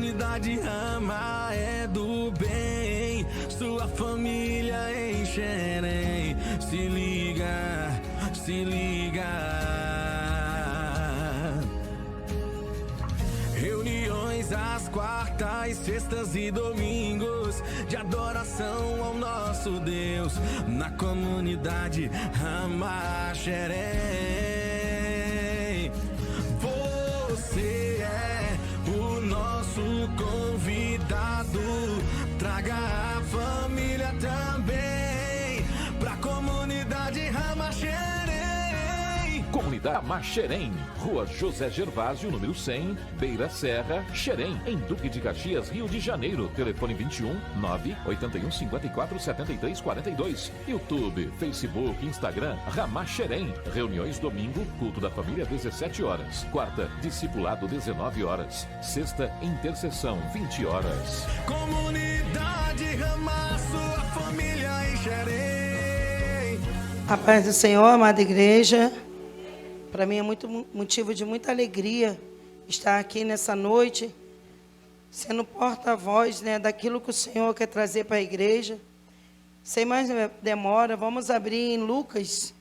comunidade Rama é do bem, sua família em Xerém. Se liga, se liga. Reuniões às quartas, sextas e domingos de adoração ao nosso Deus na comunidade Rama Xerém. Você é o nosso convidado, traga a família também pra comunidade Rama Xerém. Comunidade Rama Xerém, Rua José Gervásio, número 100, Beira Serra, Xerém, em Duque de Caxias, Rio de Janeiro. Telefone 21 981 54 73 42. YouTube, Facebook, Instagram, Rama Xerém. Reuniões domingo, culto da família 17 horas. Quarta, discipulado 19 horas. Sexta, intercessão 20 horas. Comunidade Rama, sua família em Xerém. A paz do Senhor, amada igreja. Para mim é muito motivo de muita alegria estar aqui nessa noite, sendo porta-voz, né, daquilo que o Senhor quer trazer para a igreja. Sem mais demora, vamos abrir em Lucas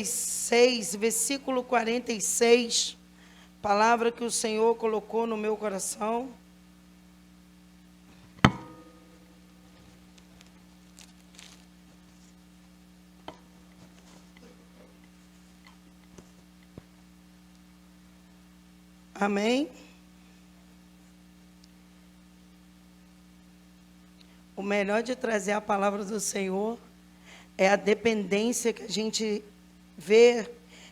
6, versículo 46, palavra que o Senhor colocou no meu coração. Amém. O melhor de trazer a palavra do Senhor é a dependência que a gente vê,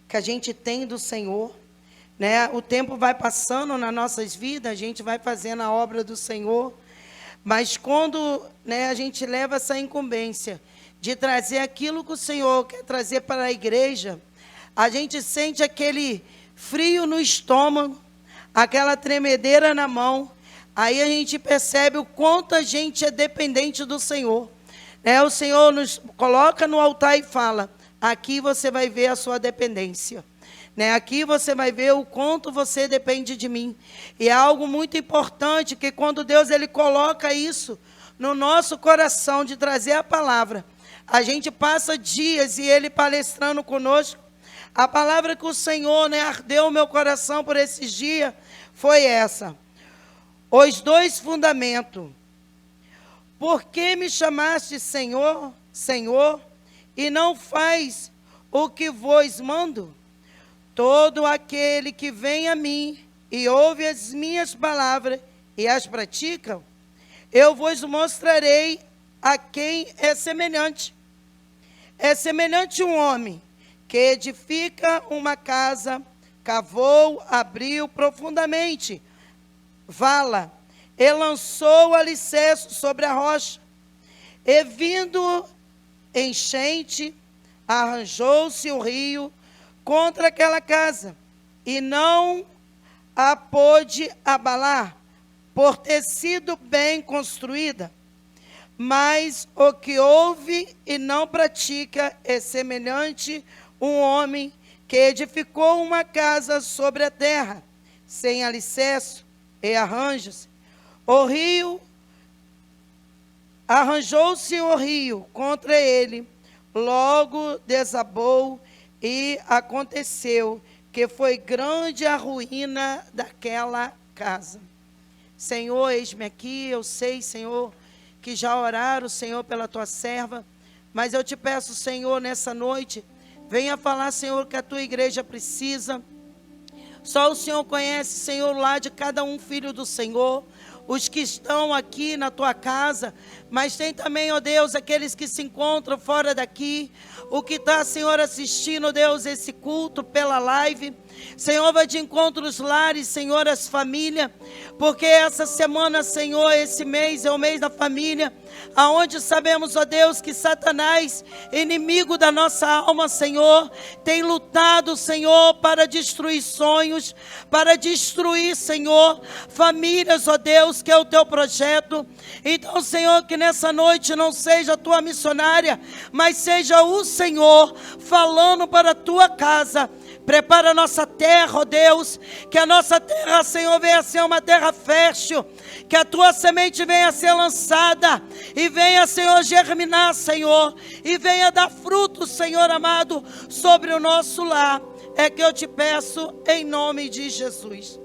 que a gente tem do Senhor, né? O tempo vai passando nas nossas vidas, a gente vai fazendo a obra do Senhor, mas quando, né, a gente leva essa incumbência de trazer aquilo que o Senhor quer trazer para a igreja, a gente sente aquele frio no estômago, aquela tremedeira na mão. Aí a gente percebe o quanto a gente é dependente do Senhor. O Senhor nos coloca no altar e fala: aqui você vai ver a sua dependência. Aqui você vai ver o quanto você depende de mim. E é algo muito importante que quando Deus ele coloca isso no nosso coração de trazer a palavra, a gente passa dias e ele palestrando conosco. A palavra que o Senhor, ardeu o meu coração por esses dias foi essa: os dois fundamentos. Por que me chamaste Senhor, Senhor, e não faz o que vos mando? Todo aquele que vem a mim e ouve as minhas palavras e as pratica, eu vos mostrarei a quem é semelhante. É semelhante um homem que edifica uma casa, cavou, abriu profundamente vala, e lançou o alicerce sobre a rocha. E vindo enchente, arranjou-se o rio contra aquela casa, e não a pôde abalar, por ter sido bem construída. Mas o que ouve e não pratica é semelhante um homem que edificou uma casa sobre a terra, sem alicerce e arranjos. O rio, arranjou-se o rio contra ele, logo desabou, e aconteceu que foi grande a ruína daquela casa. Senhor, eis-me aqui. Eu sei, Senhor, que já oraram, Senhor, pela tua serva, mas eu te peço, Senhor, nessa noite, venha falar, Senhor, que a tua igreja precisa. Só o Senhor conhece, Senhor, lá de cada um filho do Senhor, os que estão aqui na tua casa, mas tem também, ó Deus, aqueles que se encontram fora daqui, o que está, Senhor, assistindo, Deus, esse culto pela live. Senhor, vai de encontro os lares, Senhor, as famílias, porque essa semana, Senhor, esse mês é o mês da família, aonde sabemos, ó Deus, que Satanás, inimigo da nossa alma, Senhor, tem lutado, Senhor, para destruir sonhos, para destruir, Senhor, famílias, ó Deus, que é o teu projeto. Então, Senhor, que nessa noite não seja a tua missionária, mas seja o Senhor falando para a tua casa, Prepara a nossa terra, ó Deus, que a nossa terra, Senhor, venha ser uma terra fértil, que a tua semente venha ser lançada, e venha, Senhor, germinar, Senhor, e venha dar fruto, Senhor amado, sobre o nosso lar. É que eu te peço, em nome de Jesus.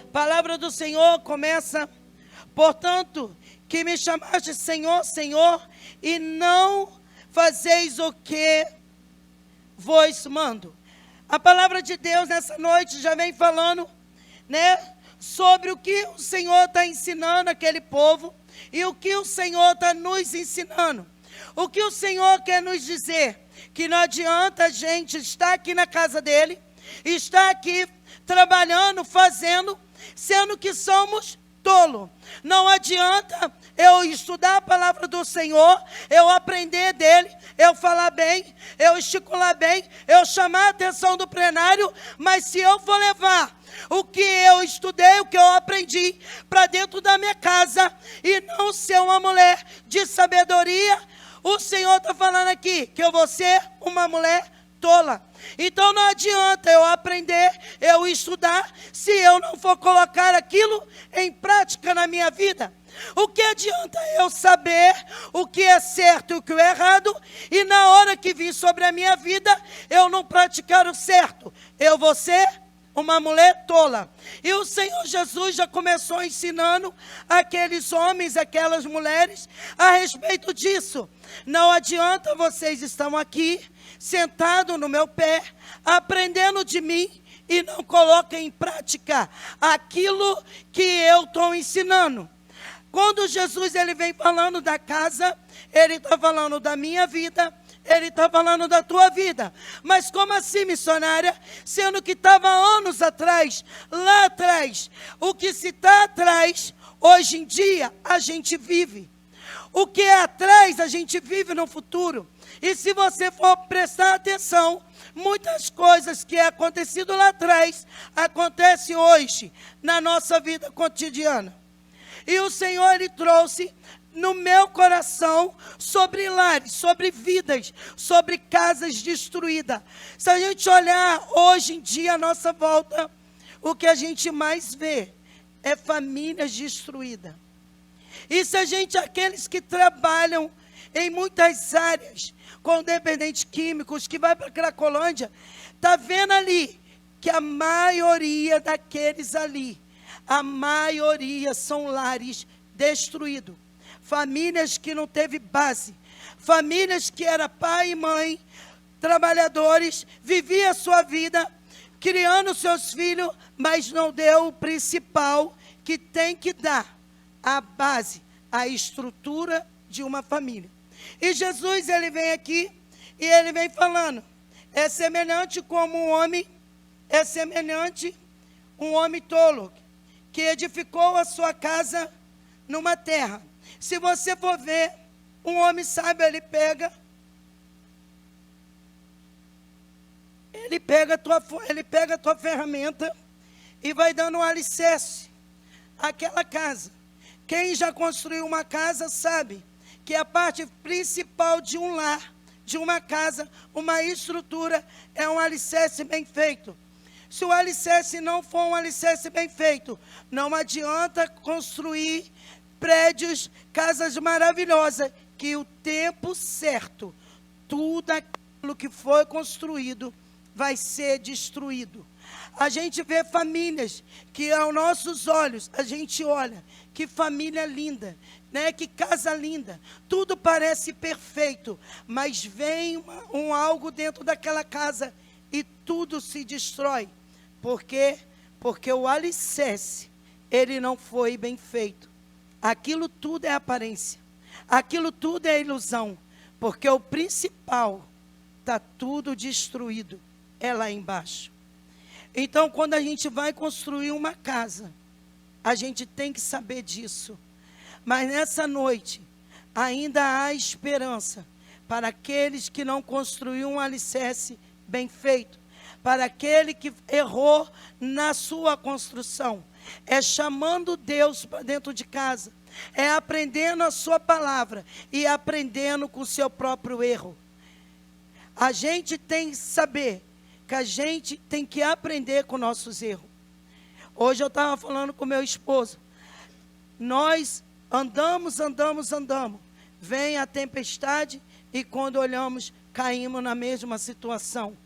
A palavra do Senhor começa: portanto, que me chamaste Senhor, Senhor, e não fazeis o que vos mando. A palavra de Deus nessa noite já vem falando, né, sobre o que o Senhor está ensinando aquele povo e o que o Senhor está nos ensinando. O que o Senhor quer nos dizer? Que não adianta a gente estar aqui na casa dele, estar aqui trabalhando, fazendo, sendo que somos tolo. Não adianta eu estudar a palavra do Senhor, eu aprender dele, eu falar bem, eu esticular bem, eu chamar a atenção do plenário, mas se eu for levar o que eu estudei, o que eu aprendi para dentro da minha casa e não ser uma mulher de sabedoria, o Senhor está falando aqui que eu vou ser uma mulher tola. Então não adianta eu aprender, eu estudar, se eu não for colocar aquilo em prática na minha vida. O que adianta eu saber o que é certo e o que é errado, e na hora que vir sobre a minha vida, eu não praticar o certo? Eu vou ser uma mulher tola. E o Senhor Jesus já começou ensinando aqueles homens, aquelas mulheres, a respeito disso. Não adianta vocês estão aqui, sentado no meu pé, aprendendo de mim, e não colocam em prática aquilo que eu estou ensinando. Quando Jesus ele vem falando da casa, ele está falando da minha vida, ele está falando da tua vida. Mas como assim, missionária? Sendo que estava anos atrás, lá atrás. O que se está atrás, hoje em dia, a gente vive. O que é atrás, a gente vive no futuro. E se você for prestar atenção, muitas coisas que é acontecido lá atrás, acontecem hoje, na nossa vida cotidiana. E o Senhor, ele trouxe no meu coração sobre lares, sobre vidas, sobre casas destruídas. Se a gente olhar hoje em dia à nossa volta, o que a gente mais vê é famílias destruídas. E se a gente, aqueles que trabalham em muitas áreas, com dependentes químicos, que vai para a Cracolândia, está vendo ali que a maioria daqueles ali, a maioria são lares destruídos. Famílias que não teve base, famílias que era pai e mãe, trabalhadores, vivia a sua vida, criando seus filhos, mas não deu o principal que tem que dar, a base, a estrutura de uma família. E Jesus, ele vem aqui, e ele vem falando, é semelhante como um homem, é semelhante um homem tolo, que edificou a sua casa numa terra. Se você for ver, um homem sábio, ele pega a tua ferramenta e vai dando um alicerce àquela casa. Quem já construiu uma casa sabe que a parte principal de um lar, de uma casa, uma estrutura, é um alicerce bem feito. Se o alicerce não for um alicerce bem feito, não adianta construir prédios, casas maravilhosas, que o tempo certo, tudo aquilo que foi construído vai ser destruído. A gente vê famílias que aos nossos olhos, a gente olha, que família linda, né? Que casa linda, tudo parece perfeito, mas vem algo dentro daquela casa e tudo se destrói. Por quê? Porque o alicerce, ele não foi bem feito. Aquilo tudo é aparência, aquilo tudo é ilusão, porque o principal está tudo destruído, é lá embaixo. Então, quando a gente vai construir uma casa, a gente tem que saber disso. Mas nessa noite, ainda há esperança para aqueles que não construíram um alicerce bem feito, para aquele que errou na sua construção. É chamando Deus para dentro de casa, é aprendendo a sua palavra e aprendendo com o seu próprio erro. A gente tem que saber que a gente tem que aprender com nossos erros. Hoje eu estava falando com meu esposo. Nós andamos. Vem a tempestade e quando olhamos, caímos na mesma situação.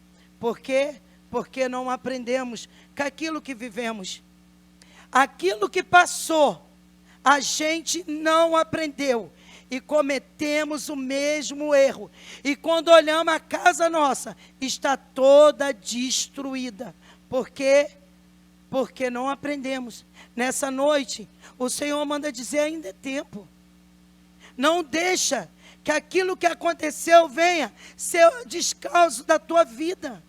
Por quê? Porque não aprendemos com aquilo que vivemos. Aquilo que passou, a gente não aprendeu. E cometemos o mesmo erro. E quando olhamos a casa nossa, está toda destruída. Por quê? Porque não aprendemos. Nessa noite, o Senhor manda dizer, ainda é tempo. Não deixa que aquilo que aconteceu venha ser o descalço da tua vida.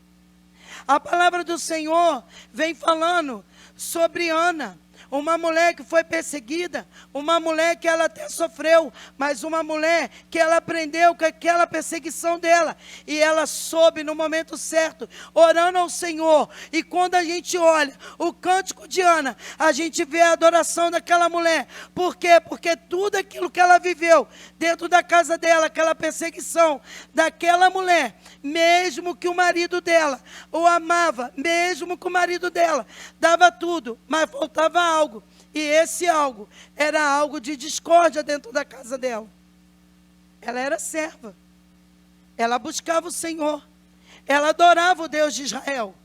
A palavra do Senhor vem falando sobre Ana. Uma mulher que foi perseguida, uma mulher que ela até sofreu, mas uma mulher que ela aprendeu com aquela perseguição dela, e ela soube no momento certo, orando ao Senhor. E quando a gente olha o cântico de Ana, a gente vê a adoração daquela mulher. Por quê? Porque tudo aquilo que ela viveu dentro da casa dela, aquela perseguição daquela mulher, mesmo que o marido dela o amava, mesmo que o marido dela dava tudo, mas faltava algo. E esse algo era algo de discórdia dentro da casa dela. Ela era serva. Ela buscava o Senhor. Ela adorava o Deus de Israel.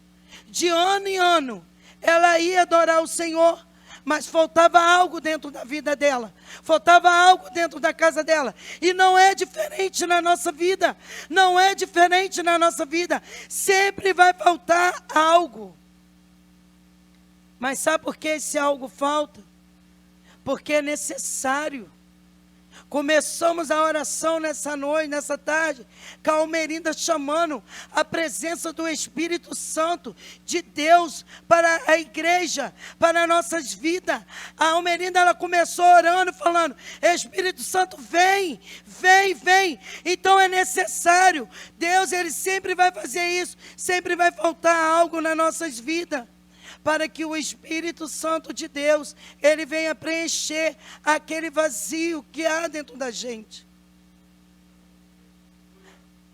De ano em ano, ela ia adorar o Senhor. Mas faltava algo dentro da vida dela. Faltava algo dentro da casa dela. E não é diferente na nossa vida. Não é diferente na nossa vida. Sempre vai faltar algo. Mas sabe por que esse algo falta? Porque é necessário. Começamos a oração nessa noite, nessa tarde, com a Almerinda chamando a presença do Espírito Santo de Deus para a igreja, para nossas vidas. A Almerinda, ela começou orando, falando, Espírito Santo, vem, vem, vem. Então é necessário. Deus, Ele sempre vai fazer isso, sempre vai faltar algo nas nossas vidas, para que o Espírito Santo de Deus, Ele venha preencher aquele vazio que há dentro da gente.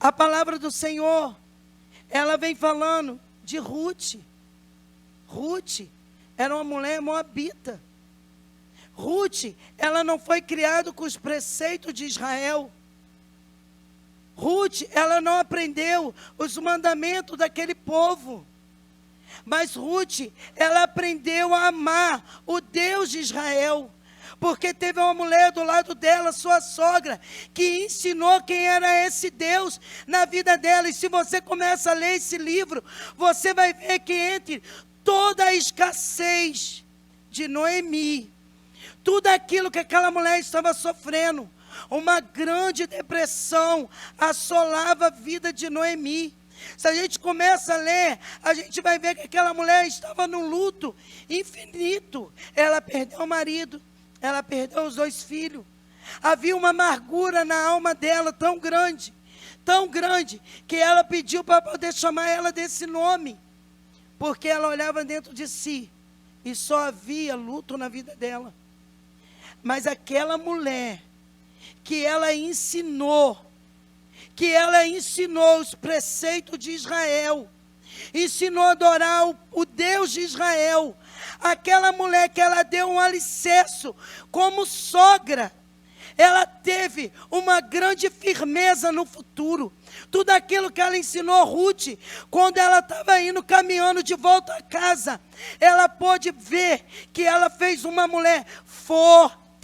A palavra do Senhor, ela vem falando de Ruth. Ruth era uma mulher moabita. Ruth, ela não foi criada com os preceitos de Israel. Ruth, ela não aprendeu os mandamentos daquele povo. Mas Ruth, ela aprendeu a amar o Deus de Israel, porque teve uma mulher do lado dela, sua sogra, que ensinou quem era esse Deus na vida dela. E se você começa a ler esse livro, você vai ver que entre toda a escassez de Noemi, tudo aquilo que aquela mulher estava sofrendo, uma grande depressão assolava a vida de Noemi. Se a gente começa a ler, a gente vai ver que aquela mulher estava num luto infinito. Ela perdeu o marido, ela perdeu os 2 filhos. Havia uma amargura na alma dela tão grande, que ela pediu para poder chamar ela desse nome. Porque ela olhava dentro de si e só havia luto na vida dela. Mas aquela mulher que ela ensinou os preceitos de Israel, ensinou a adorar o Deus de Israel, aquela mulher que ela deu um alicerce como sogra, ela teve uma grande firmeza no futuro. Tudo aquilo que ela ensinou Ruth, quando ela estava indo caminhando de volta a casa, ela pôde ver que ela fez uma mulher fortalecida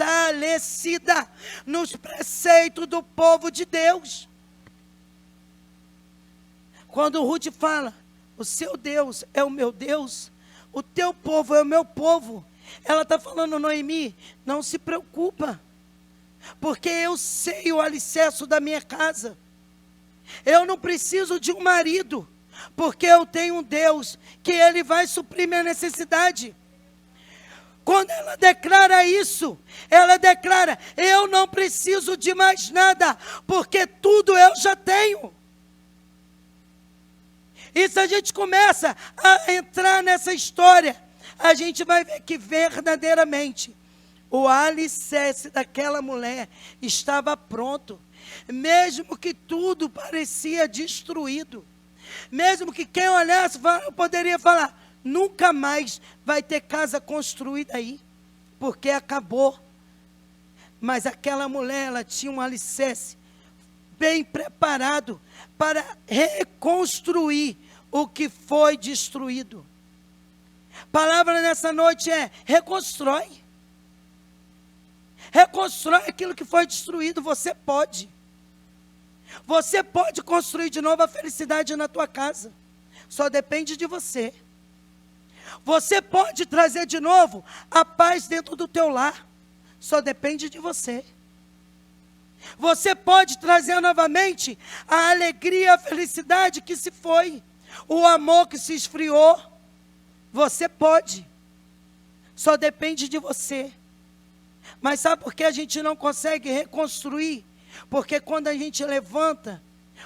nos preceitos do povo de Deus. Quando Ruth fala, o seu Deus é o meu Deus, o teu povo é o meu povo, ela está falando, Noemi, não se preocupa, porque eu sei o alicerce da minha casa. Eu não preciso de um marido, porque eu tenho um Deus que Ele vai suprir minha necessidade. Quando ela declara isso, ela declara, eu não preciso de mais nada, porque tudo eu já tenho. E se a gente começa a entrar nessa história, a gente vai ver que verdadeiramente o alicerce daquela mulher estava pronto. Mesmo que tudo parecia destruído, Mesmo que quem olhasse, eu poderia falar, nunca mais vai ter casa construída aí, porque acabou. Mas aquela mulher, ela tinha um alicerce bem preparado para reconstruir o que foi destruído. A palavra nessa noite é: reconstrói. Reconstrói aquilo que foi destruído. Você pode. Você pode construir de novo a felicidade na tua casa. Só depende de você. Você pode trazer de novo a paz dentro do teu lar. Só depende de você. Você pode trazer novamente a alegria, a felicidade que se foi, o amor que se esfriou. Você pode. Só depende de você. Mas sabe por que a gente não consegue reconstruir? Porque quando a gente levanta,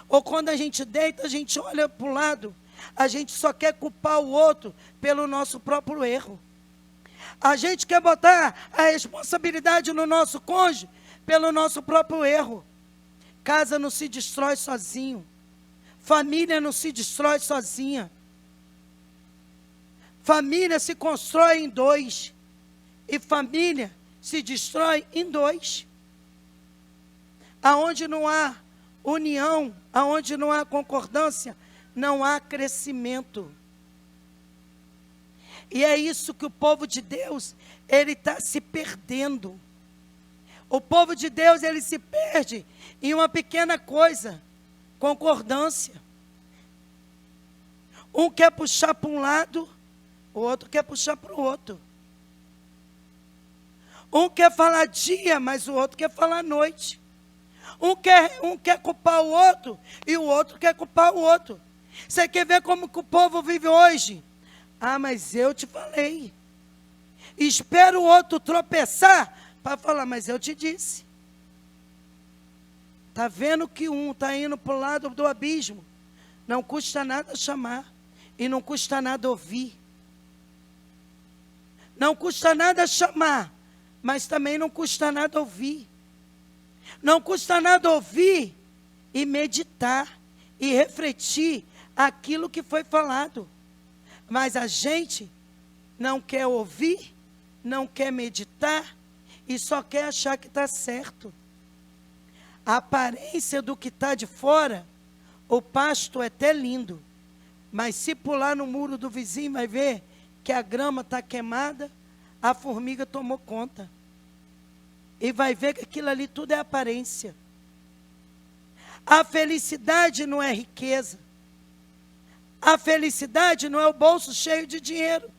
ou quando a gente deita, a gente olha para o lado, a gente só quer culpar o outro pelo nosso próprio erro. A gente quer botar a responsabilidade no nosso cônjuge pelo nosso próprio erro. Casa não se destrói sozinho. Família não se destrói sozinha. Família se constrói em dois. E família se destrói em dois. Aonde não há união, aonde não há concordância, não há crescimento. E é isso que o povo de Deus, ele está se perdendo. O povo de Deus, ele se perde em uma pequena coisa: concordância. Um quer puxar para um lado, o outro quer puxar para o outro. Um quer falar dia, mas o outro quer falar noite. Um quer culpar o outro, e o outro quer culpar o outro. Você quer ver como que o povo vive hoje? Ah, mas eu te falei. Espera o outro tropeçar para falar, mas eu te disse. Está vendo que um está indo para o lado do abismo? Não custa nada chamar. E não custa nada ouvir. Não custa nada chamar, mas também não custa nada ouvir. Não custa nada ouvir e meditar e refletir aquilo que foi falado. Mas a gente não quer ouvir, não quer meditar e só quer achar que está certo. A aparência do que está de fora, o pasto é até lindo, mas se pular no muro do vizinho vai ver que a grama está queimada, a formiga tomou conta. E vai ver que aquilo ali tudo é aparência. A felicidade não é riqueza. A felicidade não é o bolso cheio de dinheiro.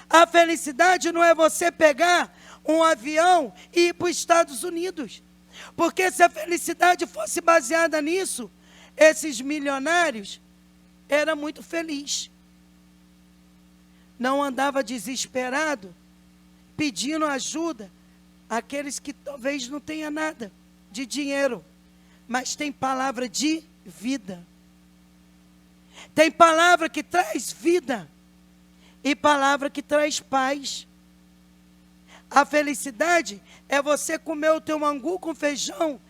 A felicidade não é você pegar um avião e ir para os Estados Unidos. Porque se a felicidade fosse baseada nisso, esses milionários eram muito felizes. Não andava desesperado, pedindo ajuda àqueles que talvez não tenham nada de dinheiro, mas tem palavra de vida. Tem palavra que traz vida e palavra que traz paz. A felicidade é você comer o teu angu com feijão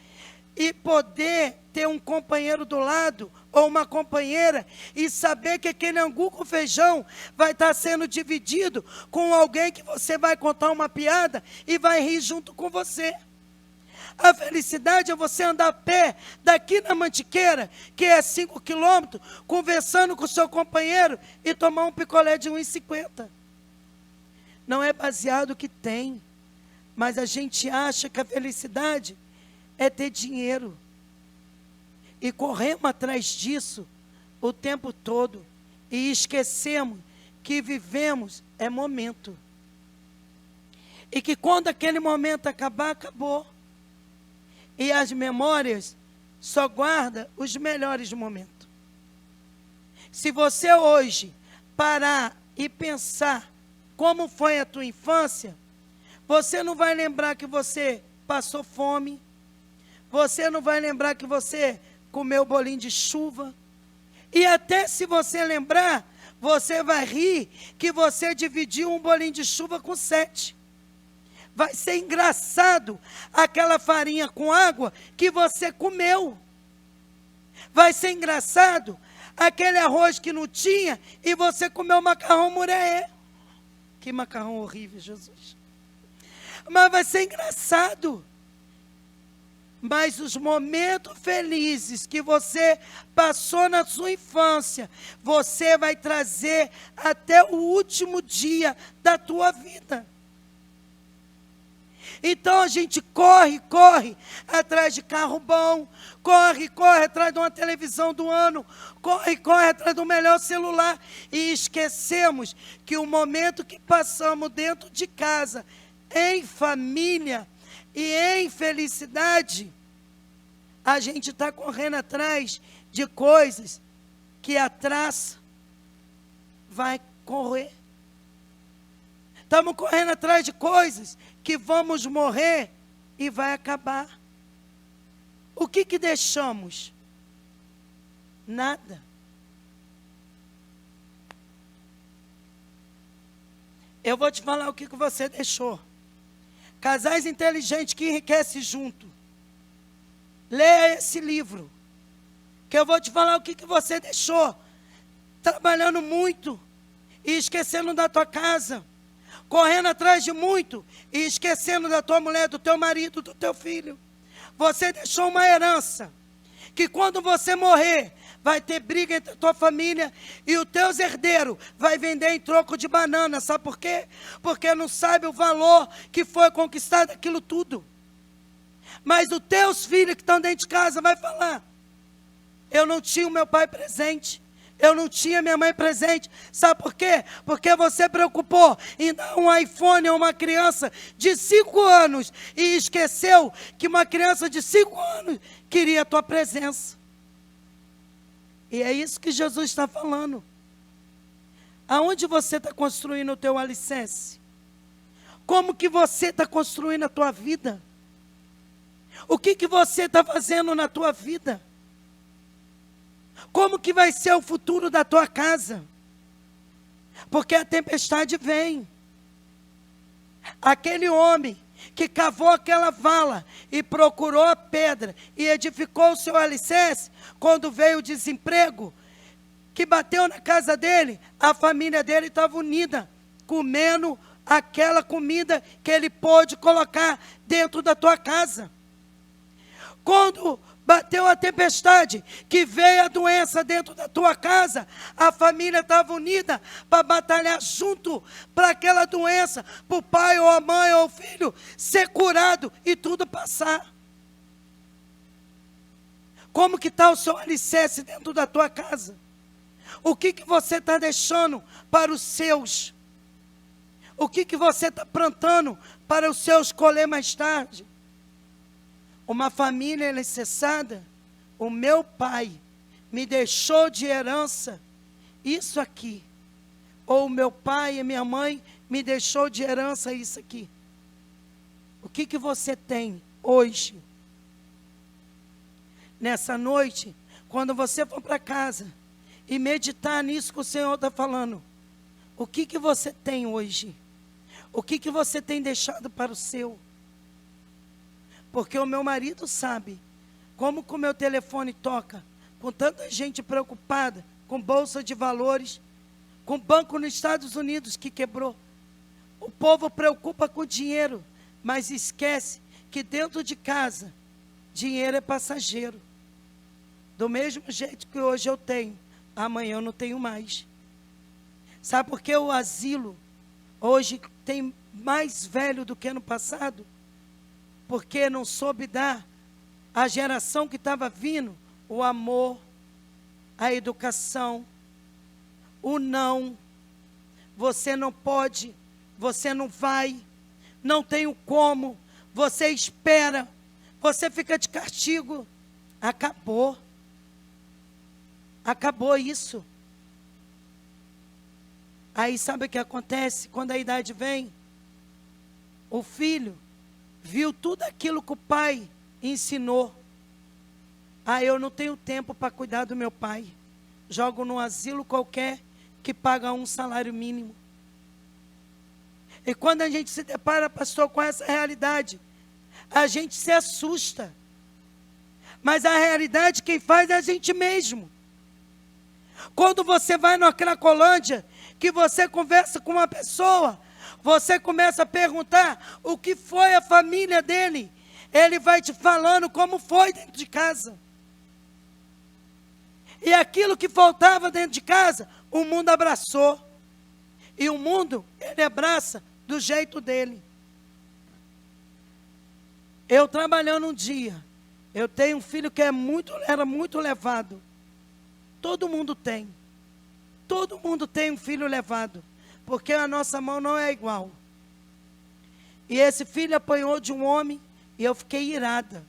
e poder ter um companheiro do lado ou uma companheira e saber que aquele angu com feijão vai estar sendo dividido com alguém que você vai contar uma piada e vai rir junto com você. A felicidade é você andar a pé daqui na Mantiqueira, que é 5 quilômetros, conversando com o seu companheiro e tomar um picolé de 1,50. Não é baseado no que tem, mas a gente acha que a felicidade é ter dinheiro. E corremos atrás disso o tempo todo. E esquecemos que vivemos é momento. E que quando aquele momento acabar, acabou. E as memórias só guardam os melhores momentos. Se você hoje parar e pensar como foi a tua infância, você não vai lembrar que você passou fome. Você não vai lembrar que você comeu bolinho de chuva. E até se você lembrar, você vai rir que você dividiu um bolinho de chuva com 7. Vai ser engraçado aquela farinha com água que você comeu. Vai ser engraçado aquele arroz que não tinha e você comeu macarrão muré. Que macarrão horrível, Jesus. Mas vai ser engraçado. Mas os momentos felizes que você passou na sua infância, você vai trazer até o último dia da tua vida. Então a gente corre atrás de carro bom, corre atrás de uma televisão do ano, corre atrás do melhor celular e esquecemos que o momento que passamos dentro de casa, em família e em felicidade, a gente está correndo atrás de coisas que a traça vai correr. Estamos correndo atrás de coisas que vamos morrer e vai acabar. O que deixamos? Nada. Eu vou te falar o que você deixou. Casais inteligentes que enriquecem junto. Leia esse livro, que eu vou te falar o que você deixou. Trabalhando muito e esquecendo da tua casa. Correndo atrás de muito e esquecendo da tua mulher, do teu marido, do teu filho. Você deixou uma herança, que quando você morrer, vai ter briga entre a tua família e os teus herdeiros vai vender em troco de banana. Sabe por quê? Porque não sabe o valor que foi conquistado aquilo tudo. Mas os teus filhos que estão dentro de casa vai falar: eu não tinha o meu pai presente, eu não tinha minha mãe presente. Sabe por quê? Porque você preocupou em dar um iPhone a uma criança de 5 anos e esqueceu que uma criança de 5 anos queria a tua presença. E é isso que Jesus está falando. Aonde você está construindo o teu alicerce? Como que você está construindo a tua vida? O que você está fazendo na tua vida? Como que vai ser o futuro da tua casa? Porque a tempestade vem. Aquele homem que cavou aquela vala e procurou a pedra e edificou o seu alicerce, quando veio o desemprego, que bateu na casa dele, a família dele estava unida, comendo aquela comida que ele pôde colocar dentro da tua casa. Quando bateu a tempestade, que veio a doença dentro da tua casa, a família estava unida para batalhar junto para aquela doença, para o pai ou a mãe ou o filho ser curado e tudo passar. Como que está o seu alicerce dentro da tua casa? O que você está deixando para os seus? O que você está plantando para os seus colher mais tarde? Uma família alicerçada, o meu pai me deixou de herança isso aqui. Ou o meu pai e minha mãe me deixou de herança isso aqui. O que você tem hoje? Nessa noite, quando você for para casa e meditar nisso que o Senhor está falando, o que você tem hoje? O que você tem deixado para o seu? Porque o meu marido sabe como que o meu telefone toca, com tanta gente preocupada, com bolsa de valores, com banco nos Estados Unidos que quebrou. O povo preocupa com dinheiro, mas esquece que dentro de casa, dinheiro é passageiro. Do mesmo jeito que hoje eu tenho, amanhã eu não tenho mais. Sabe por que o asilo hoje tem mais velho do que no passado? Porque não soube dar à geração que estava vindo o amor, a educação, o não. Você não pode, você não vai, não tem o como, você espera, você fica de castigo. Acabou. Acabou isso. Aí sabe o que acontece? Quando a idade vem, o filho viu tudo aquilo que o pai ensinou. Eu não tenho tempo para cuidar do meu pai. Jogo num asilo qualquer que paga um salário mínimo. E quando a gente se depara, pastor, com essa realidade, a gente se assusta. Mas a realidade quem faz é a gente mesmo. Quando você vai na Cracolândia, que você conversa com uma pessoa, você começa a perguntar o que foi a família dele. Ele vai te falando como foi dentro de casa. E aquilo que faltava dentro de casa, o mundo abraçou. E o mundo, ele abraça do jeito dele. Eu trabalhando um dia, eu tenho um filho que era muito levado. Todo mundo tem. Todo mundo tem um filho levado. Porque a nossa mão não é igual. E esse filho apanhou de um homem e eu fiquei irada.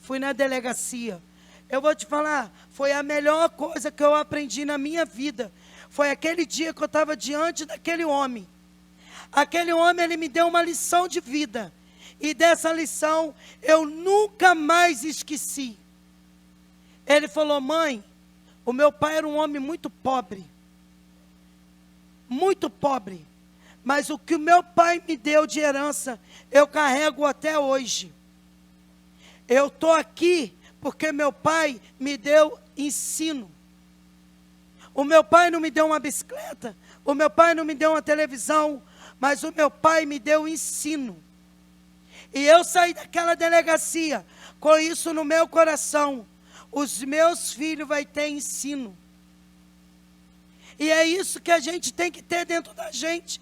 Fui na delegacia. Eu vou te falar, foi a melhor coisa que eu aprendi na minha vida. Foi aquele dia que eu estava diante daquele homem. Aquele homem, ele me deu uma lição de vida. E dessa lição, eu nunca mais esqueci. Ele falou: mãe, o meu pai era um homem muito pobre. Muito pobre. Mas o que o meu pai me deu de herança, eu carrego até hoje. Eu estou aqui porque meu pai me deu ensino. O meu pai não me deu uma bicicleta, o meu pai não me deu uma televisão, mas o meu pai me deu ensino. E eu saí daquela delegacia com isso no meu coração. Os meus filhos vão ter ensino. E é isso que a gente tem que ter dentro da gente.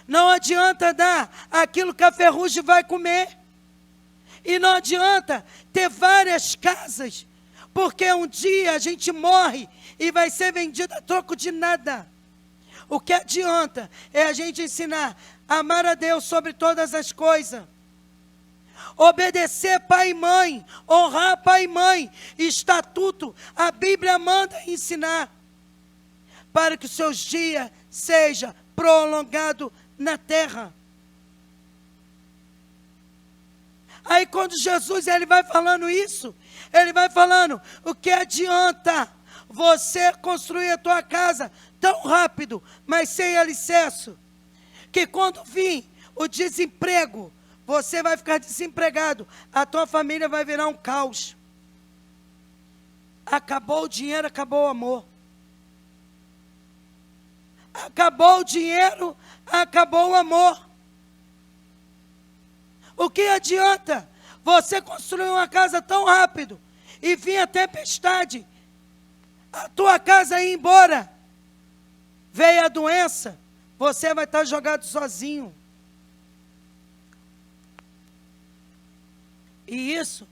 Não adianta dar aquilo que a ferrugem vai comer. E não adianta ter várias casas, porque um dia a gente morre e vai ser vendido a troco de nada. O que adianta é a gente ensinar a amar a Deus sobre todas as coisas. Obedecer pai e mãe, honrar pai e mãe, estatuto, a Bíblia manda ensinar, para que os seus dias sejam prolongados na terra. Aí quando Jesus ele vai falando isso, ele vai falando, o que adianta você construir a tua casa tão rápido, mas sem alicerce, que quando vir o desemprego, você vai ficar desempregado, a tua família vai virar um caos. Acabou o dinheiro, acabou o amor. Acabou o dinheiro, acabou o amor. O que adianta você construir uma casa tão rápido e vir a tempestade, a tua casa ir embora, veio a doença, você vai estar jogado sozinho. E isso,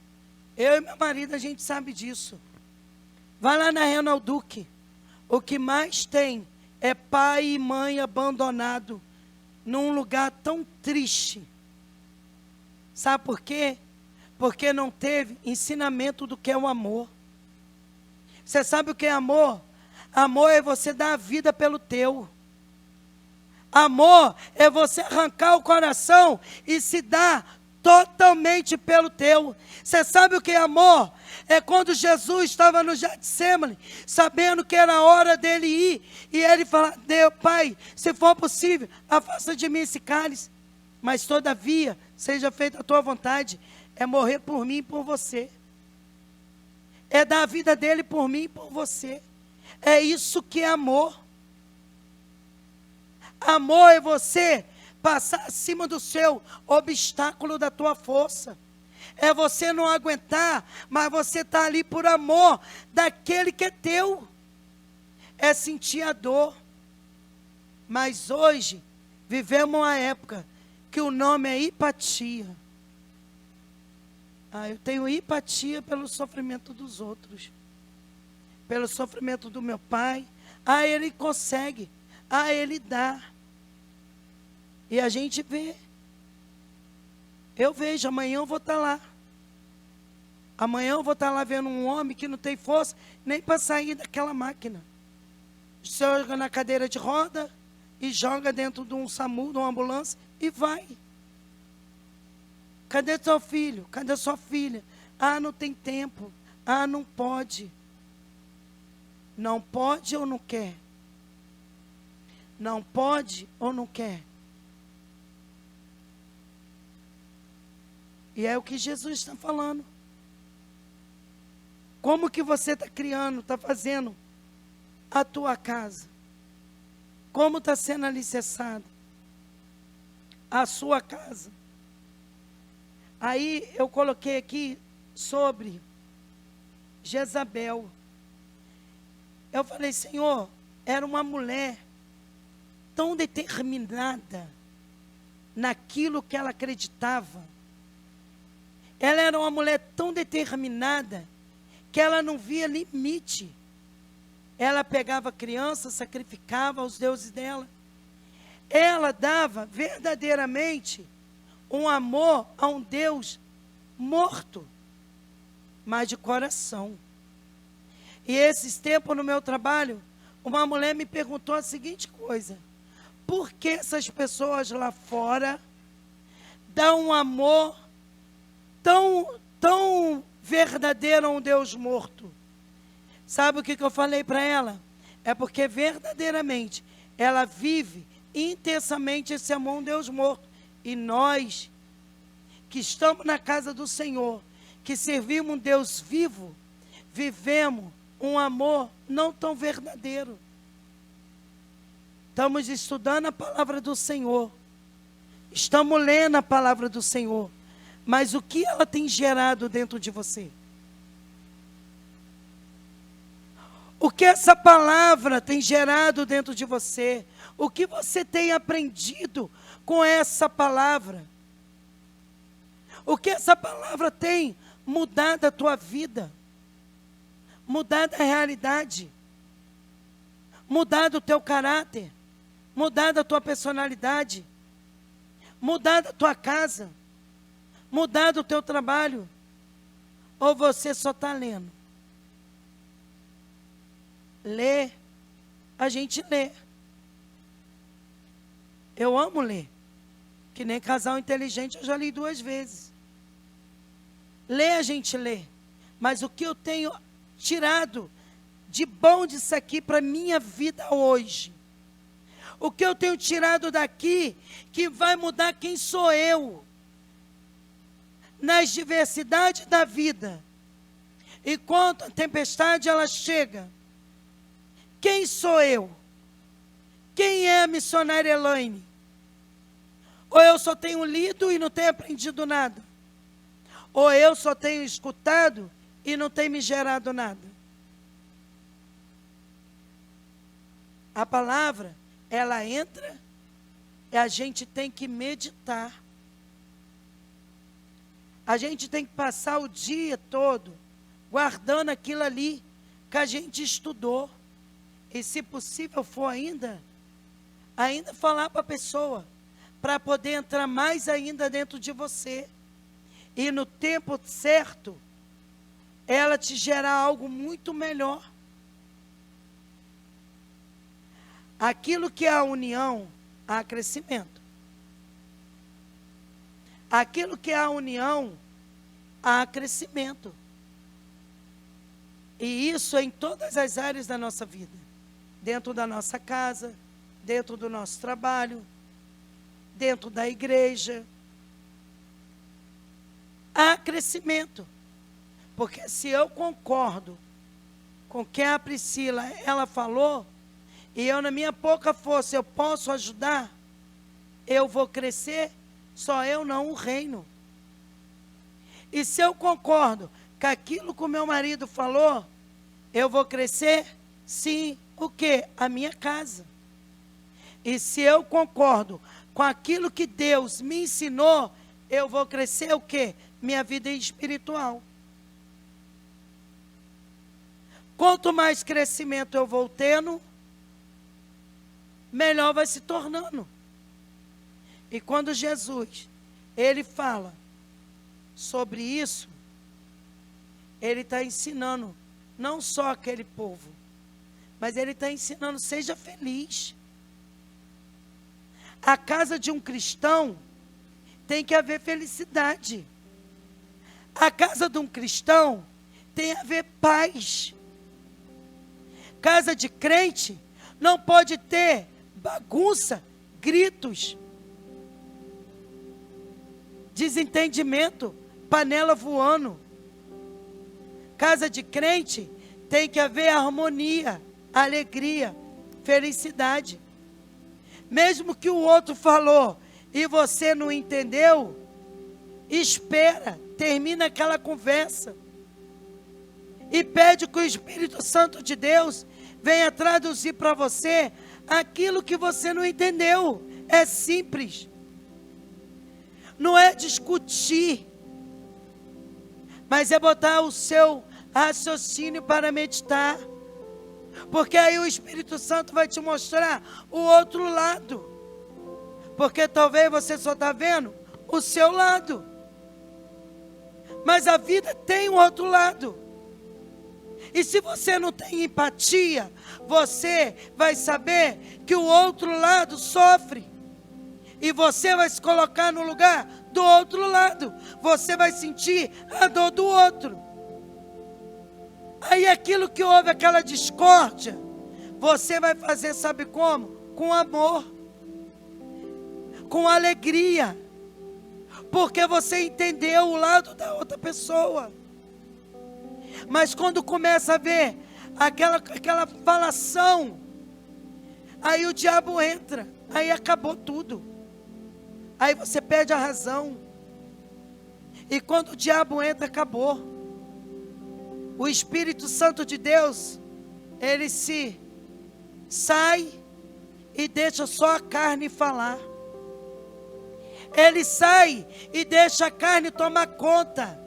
eu e meu marido, a gente sabe disso. Vai lá na Reinaldo Duque, o que mais tem é pai e mãe abandonado num lugar tão triste. Sabe por quê? Porque não teve ensinamento do que é o amor. Você sabe o que é amor? Amor é você dar a vida pelo teu. Amor é você arrancar o coração e se dar totalmente pelo teu. Você sabe o que é amor? É quando Jesus estava no Getsemane, sabendo que era a hora dele ir, e ele fala: Deus, Pai, se for possível, afasta de mim esse cálice, mas todavia, seja feita a tua vontade. É morrer por mim e por você. É dar a vida dele por mim e por você. É isso que é amor. Amor é você passar acima do seu obstáculo, da tua força. É você não aguentar, mas você está ali por amor daquele que é teu. É sentir a dor. Mas hoje, vivemos uma época que o nome é empatia. Eu tenho empatia pelo sofrimento dos outros. Pelo sofrimento do meu pai. Ele consegue. Ele dá. E a gente vê. Eu vejo, amanhã eu vou estar lá. Amanhã eu vou estar lá vendo um homem que não tem força nem para sair daquela máquina. Joga na cadeira de roda e joga dentro de um SAMU, de uma ambulância e vai. Cadê seu filho? Cadê sua filha? Não tem tempo. Não pode. Não pode ou não quer? Não pode ou não quer? E é o que Jesus está falando. Como que você está criando, está fazendo a tua casa? Como está sendo alicerçada a sua casa? Aí eu coloquei aqui sobre Jezabel. Eu falei, Senhor, era uma mulher tão determinada naquilo que ela acreditava. Ela era uma mulher tão determinada que ela não via limite. Ela pegava criança, sacrificava aos deuses dela. Ela dava verdadeiramente um amor a um Deus morto, mas de coração. E esses tempos no meu trabalho, uma mulher me perguntou a seguinte coisa: por que essas pessoas lá fora dão um amor tão verdadeiro a um Deus morto? Sabe o que eu falei para ela? É porque verdadeiramente ela vive intensamente esse amor a um Deus morto. E nós, que estamos na casa do Senhor, que servimos um Deus vivo, vivemos um amor não tão verdadeiro. Estamos estudando a palavra do Senhor, estamos lendo a palavra do Senhor, mas o que ela tem gerado dentro de você? O que essa palavra tem gerado dentro de você? O que você tem aprendido com essa palavra? O que essa palavra tem mudado a tua vida? Mudado a realidade? Mudado o teu caráter? Mudado a tua personalidade? Mudado a tua casa? Mudado o teu trabalho? Ou você só está lendo? Ler, a gente lê. Eu amo ler. Que nem Casal Inteligente eu já li 2 vezes. Ler a gente lê. Mas o que eu tenho tirado de bom disso aqui para a minha vida hoje? O que eu tenho tirado daqui que vai mudar quem sou eu? Nas diversidades da vida. E quando a tempestade ela chega, quem sou eu? Quem é a missionária Elaine? Ou eu só tenho lido e não tenho aprendido nada? Ou eu só tenho escutado e não tenho me gerado nada? A palavra, ela entra e a gente tem que meditar. A gente tem que passar o dia todo guardando aquilo ali que a gente estudou. E se possível for ainda falar para a pessoa, para poder entrar mais ainda dentro de você. E no tempo certo, ela te gerar algo muito melhor. Aquilo que é a união, há crescimento. Aquilo que é a união, há crescimento. E isso em todas as áreas da nossa vida. Dentro da nossa casa, dentro do nosso trabalho, dentro da igreja. Há crescimento. Porque se eu concordo com o que a Priscila, ela falou, e eu na minha pouca força eu posso ajudar, eu vou crescer, só eu não o reino. E se eu concordo com aquilo que o meu marido falou, eu vou crescer, sim, o quê? A minha casa. E se eu concordo com aquilo que Deus me ensinou, eu vou crescer o quê? Minha vida espiritual. Quanto mais crescimento eu vou tendo, melhor vai se tornando. E quando Jesus, ele fala sobre isso, ele está ensinando não só aquele povo, mas ele está ensinando, seja feliz. A casa de um cristão tem que haver felicidade. A casa de um cristão tem a haver paz. Casa de crente não pode ter bagunça, gritos, desentendimento, panela voando. Casa de crente tem que haver harmonia, alegria, felicidade. Mesmo que o outro falou e você não entendeu, espera, termina aquela conversa e pede que o Espírito Santo de Deus venha traduzir para você aquilo que você não entendeu. É simples. Não é discutir, mas é botar o seu raciocínio para meditar. Porque aí o Espírito Santo vai te mostrar o outro lado. Porque talvez você só está vendo o seu lado. Mas a vida tem um outro lado. E se você não tem empatia, você vai saber que o outro lado sofre. E você vai se colocar no lugar do outro lado. Você vai sentir a dor do outro. Aí aquilo que houve, aquela discórdia, você vai fazer, sabe como? Com amor. Com alegria. Porque você entendeu o lado da outra pessoa. Mas quando começa a ver aquela falação, aí o diabo entra. Aí acabou tudo. Aí você perde a razão. E quando o diabo entra, acabou. O Espírito Santo de Deus, ele se sai e deixa só a carne falar. Ele sai e deixa a carne tomar conta.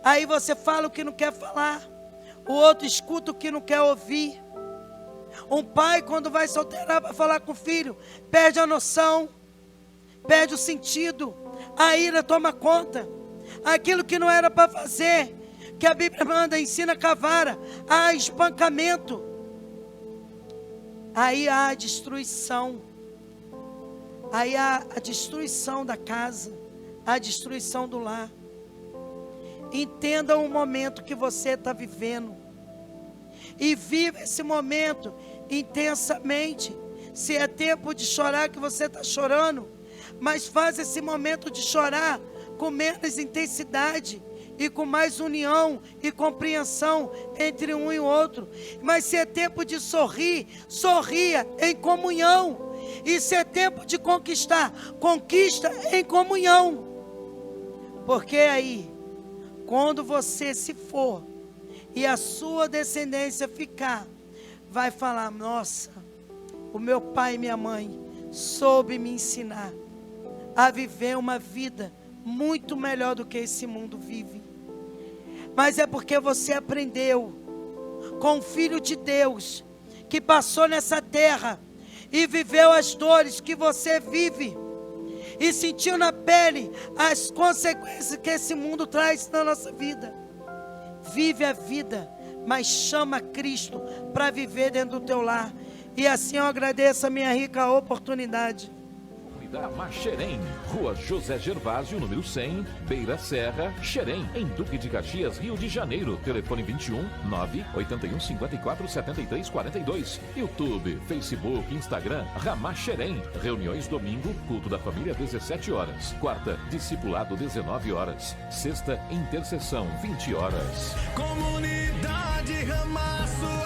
Aí você fala o que não quer falar. O outro escuta o que não quer ouvir. Um pai, quando vai solteirar para falar com o filho, perde a noção, perde o sentido. A ira toma conta. Aquilo que não era para fazer, que a Bíblia manda, ensina com a vara, há espancamento. Aí há a destruição. Aí há a destruição da casa, a destruição do lar. Entenda o momento que você está vivendo. E viva esse momento intensamente. Se é tempo de chorar, que você está chorando, mas faz esse momento de chorar com menos intensidade e com mais união e compreensão entre um e o outro. Mas se é tempo de sorrir, sorria em comunhão. E se é tempo de conquistar, conquista em comunhão. Porque aí, quando você se for e a sua descendência ficar, vai falar: nossa, o meu pai e minha mãe soube me ensinar a viver uma vida muito melhor do que esse mundo vive. Mas é porque você aprendeu com o Filho de Deus, que passou nessa terra e viveu as dores que você vive, e sentiu na pele as consequências que esse mundo traz na nossa vida. Vive a vida, mas chama Cristo para viver dentro do teu lar. E assim eu agradeço a minha rica oportunidade. Xerém, Rua José Gervásio, número 100, Beira Serra, Xerém, em Duque de Caxias, Rio de Janeiro. Telefone 21 981 54 73 42. YouTube, Facebook, Instagram, Ramá Xerém. Reuniões domingo, culto da família 17 horas. Quarta, discipulado 19 horas. Sexta, intercessão 20 horas. Comunidade Ramá, sua